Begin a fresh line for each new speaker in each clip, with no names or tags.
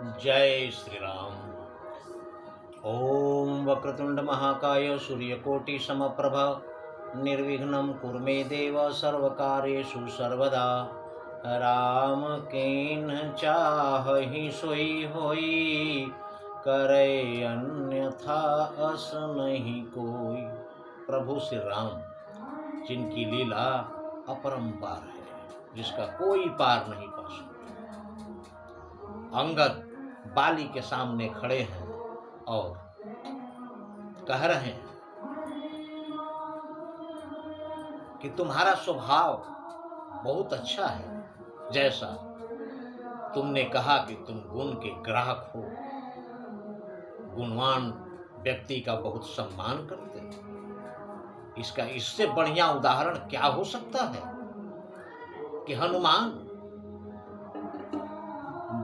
जय श्री राम। ओम वक्रतुंड महाकाय सूर्यकोटि समप्रभ निर्विघ्नं कुरु मे देव सर्वकार्येषु सर्वदा। राम कीन चाहि सोई होई, करे अन्यथा अस नहीं कोई। प्रभु श्री राम जिनकी लीला अपरंपार है, जिसका कोई पार नहीं पा सकता। अंगद बाली के सामने खड़े हैं और कह रहे हैं कि तुम्हारा स्वभाव बहुत अच्छा है। जैसा तुमने कहा कि तुम गुण के ग्राहक हो, गुणवान व्यक्ति का बहुत सम्मान करते हो। इससे बढ़िया उदाहरण क्या हो सकता है कि हनुमान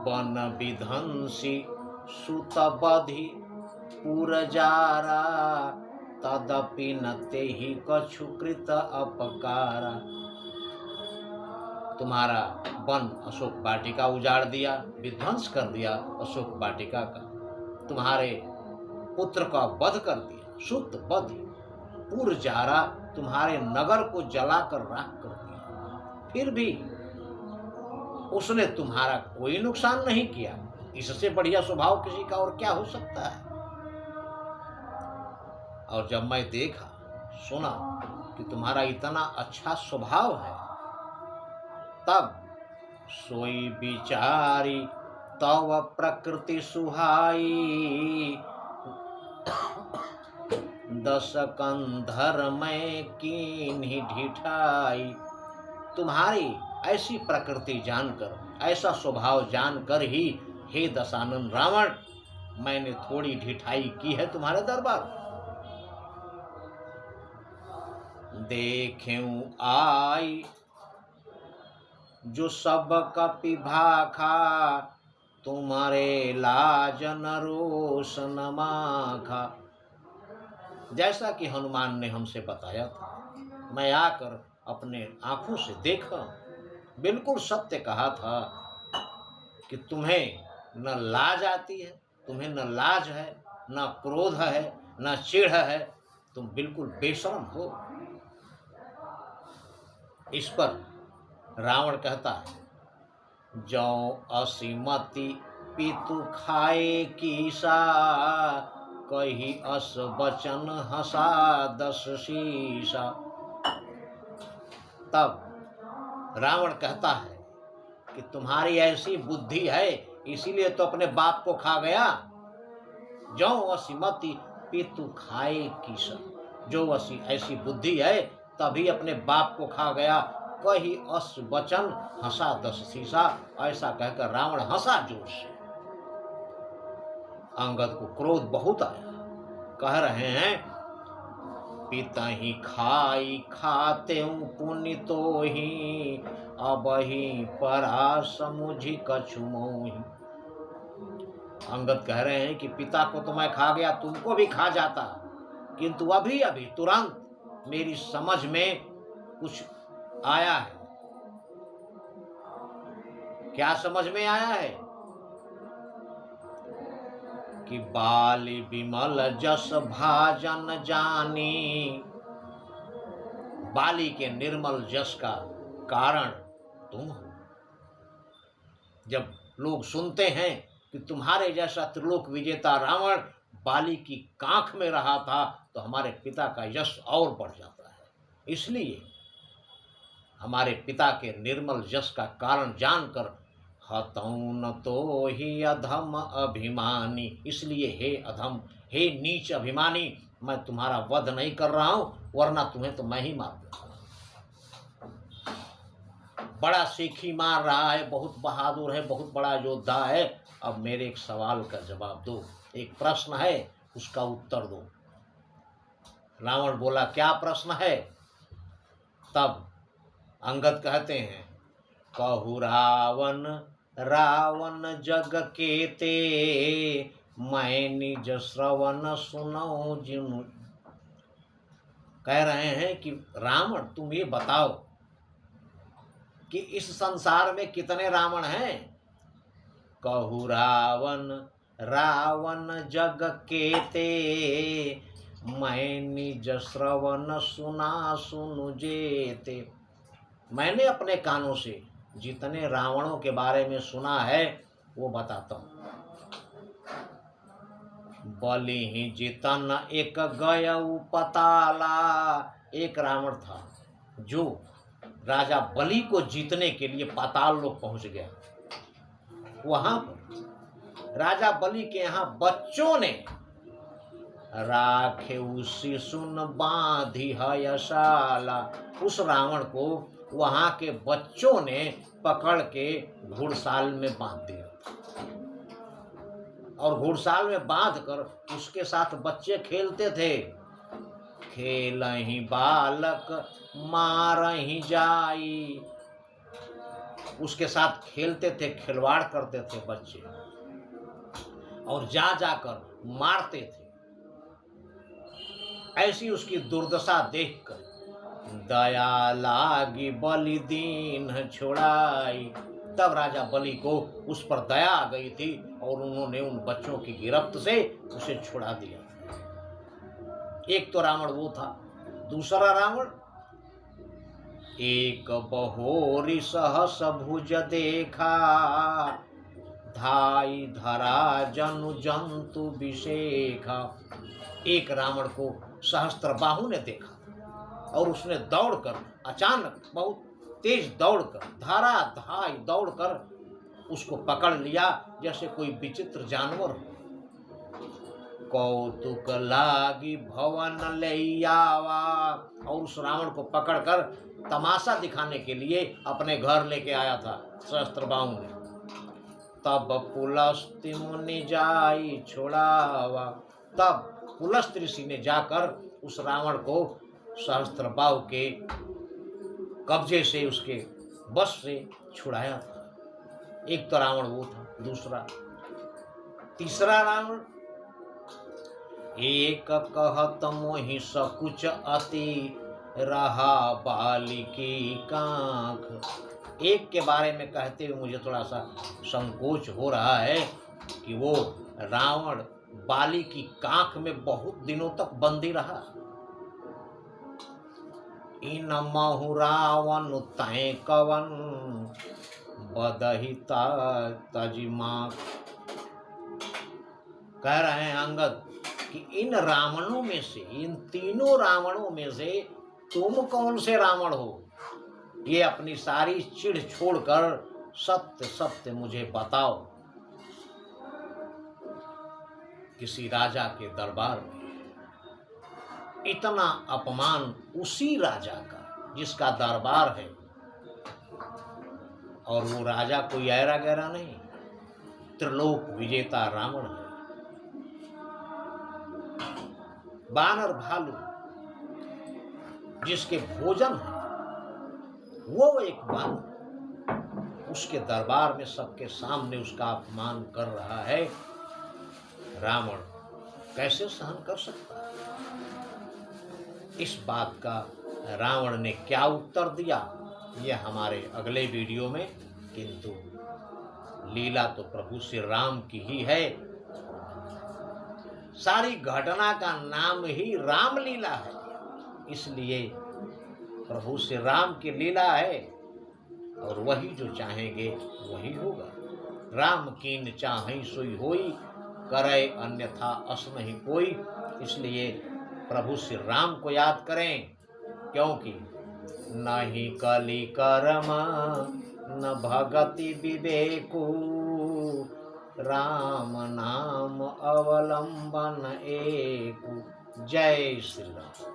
वन विधंसी सुत बधि पुरजारा, तदपि न तेहि कछु कृत अपकारा। तुम्हारा वन अशोक वाटिका उजाड़ दिया, विध्वंस कर दिया अशोक वाटिका का, तुम्हारे पुत्र का वध कर दिया, सुत बधि पुरजारा, तुम्हारे नगर को जलाकर राख कर दिया, फिर भी उसने तुम्हारा कोई नुकसान नहीं किया। इससे बढ़िया स्वभाव किसी का और क्या हो सकता है। और जब मैं देखा सुना कि तुम्हारा इतना अच्छा स्वभाव है, तब सोई विचारी तव प्रकृति सुहाई, दस कंधर में कीन्ही ढिठाई। तुम्हारी ऐसी प्रकृति जानकर, ऐसा स्वभाव जानकर ही हे दशानन रावण, मैंने थोड़ी ढिठाई की है तुम्हारे दरबार। देखें आई जो सब कपि भाखा, तुम्हारे लाज न रोष न माखा। जैसा कि हनुमान ने हमसे बताया था, मैं आकर अपने आंखों से देखा, बिल्कुल सत्य कहा था कि तुम्हें न लाज आती है, तुम्हें न लाज है, न क्रोध है, न चिढ़ है, तुम बिल्कुल बेशर्म हो। इस पर रावण कहता है, जौ असीमति पितु खाए कीसा, कही अस बचन हंसा दस शीसा। तब रावण कहता है कि तुम्हारी ऐसी बुद्धि है, इसीलिए तो अपने बाप को खा गया। जो असीमति पितु खाए कीसा, जो ऐसी बुद्धि है तभी अपने बाप को खा गया। कही अस बचन हंसा दस शीसा, ऐसा कहकर रावण हंसा जोर से। अंगद को क्रोध बहुत आया, कह रहे हैं, पिता ही खाई खाते पुण्य तो ही, अब ही परा समुझी कछु मोही। अंगद कह रहे हैं कि पिता को तो मैं खा गया, तुमको भी खा जाता, किंतु अभी अभी तुरंत मेरी समझ में कुछ आया है। क्या समझ में आया है कि बाली विमल जस भाजन जानी, बाली के निर्मल जस का कारण तुम हो। जब लोग सुनते हैं कि तुम्हारे जैसा त्रिलोक विजेता रावण बाली की कांख में रहा था, तो हमारे पिता का यश और बढ़ जाता है। इसलिए हमारे पिता के निर्मल यश का कारण जानकर हतौ न तो ही अधम अभिमानी, इसलिए हे अधम, हे नीच अभिमानी, मैं तुम्हारा वध नहीं कर रहा हूं, वरना तुम्हें तो मैं ही मार दूंगा। बड़ा सीखी मार रहा है, बहुत बहादुर है, बहुत बड़ा योद्धा है। अब मेरे एक सवाल का जवाब दो, एक प्रश्न है, उसका उत्तर दो। रावण बोला, क्या प्रश्न है? तब अंगद कहते हैं, कहु रावण रावण जग केते, मैं निज श्रवण सुनौ जिनु। कह रहे हैं कि रावण, तुम ये बताओ कि इस संसार में कितने रावण हैं? कहु रावण रावण जग केते, मैं निज श्रवण सुना सुनु जेते। मैंने अपने कानों से जितने रावणों के बारे में सुना है वो बताता हूँ। बलि ही जितन एक गयऊ पताला। एक रावण था जो राजा बलि को जीतने के लिए पाताल लोक पहुंच गया। वहां पर राजा बलि के यहाँ बच्चों ने राखे उसी सुन बांधी हयशाला। उस रावण को वहां के बच्चों ने पकड़ के घुड़साल में बांध दिया और घुड़साल में बांध कर उसके साथ बच्चे खेलते थे। खेलहि बालक मारहि जाई। उसके साथ खेलते थे, खिलवाड़ करते थे बच्चे और जा जाकर मारते थे। ऐसी उसकी दुर्दशा देखकर दया लागी बलि दीन छुड़ाई। तब राजा बलि को उस पर दया आ गई थी और उन्होंने उन बच्चों की गिरफ्त से उसे छुड़ा दिया। एक तो रावण वो था। दूसरा रावण, एक बहोरी सहस भुज देखा, धाई धरा जनु जंतु विशेखा। एक रावण को सहस्त्रबाहु ने देखा और उसने दौड़कर, अचानक बहुत तेज दौड़कर, धारा धाई दौड़कर उसको पकड़ लिया जैसे कोई विचित्र जानवर हो। कौतुक लागी भवन ले आवा। और उस रावण को पकड़कर तमाशा दिखाने के लिए अपने घर लेके आया था सहस्त्रबाहु ने। तब पुलस्त्य मुनि जाई छुड़ावा। तब पुलस्त्य ऋषि ने जाकर उस रावण को सहस्त्रबाहु के कब्जे से, उसके बस से छुड़ाया था। एक तो रावण वो था। दूसरा, तीसरा रावण, एक कहत मोहि सकुच अति, रहा बालिकी कांख। एक के बारे में कहते हुए मुझे थोड़ा सा संकोच हो रहा है कि वो रावण बाली की कांख में बहुत दिनों तक बंदी रहा। इन महु रावण तय कवन, बदहिता तजिमा। कह रहे हैं अंगद कि इन रावणों में से, इन तीनों रावणों में से तुम कौन से रावण हो? ये अपनी सारी चिढ़ छोड़कर सत्य सत्य मुझे बताओ। किसी राजा के दरबार में इतना अपमान उसी राजा का जिसका दरबार है, और वो राजा कोई ऐरा गहरा नहीं, त्रिलोक विजेता रावण है। बानर भालू जिसके भोजन है वो एक बानर उसके दरबार में सबके सामने उसका अपमान कर रहा है। रावण कैसे सहन कर सकता है? इस बात का रावण ने क्या उत्तर दिया ये हमारे अगले वीडियो में। किंतु लीला तो प्रभु श्री राम की ही है। सारी घटना का नाम ही रामलीला है, इसलिए प्रभु श्री राम की लीला है और वही जो चाहेंगे वही होगा। राम कीन चाहे सोई होई, करे अन्यथा अस नहीं कोई। इसलिए प्रभु श्री राम को याद करें, क्योंकि नहीं कली कर्म न भगति विवेकु, राम नाम अवलंबन एकु। जय श्री राम।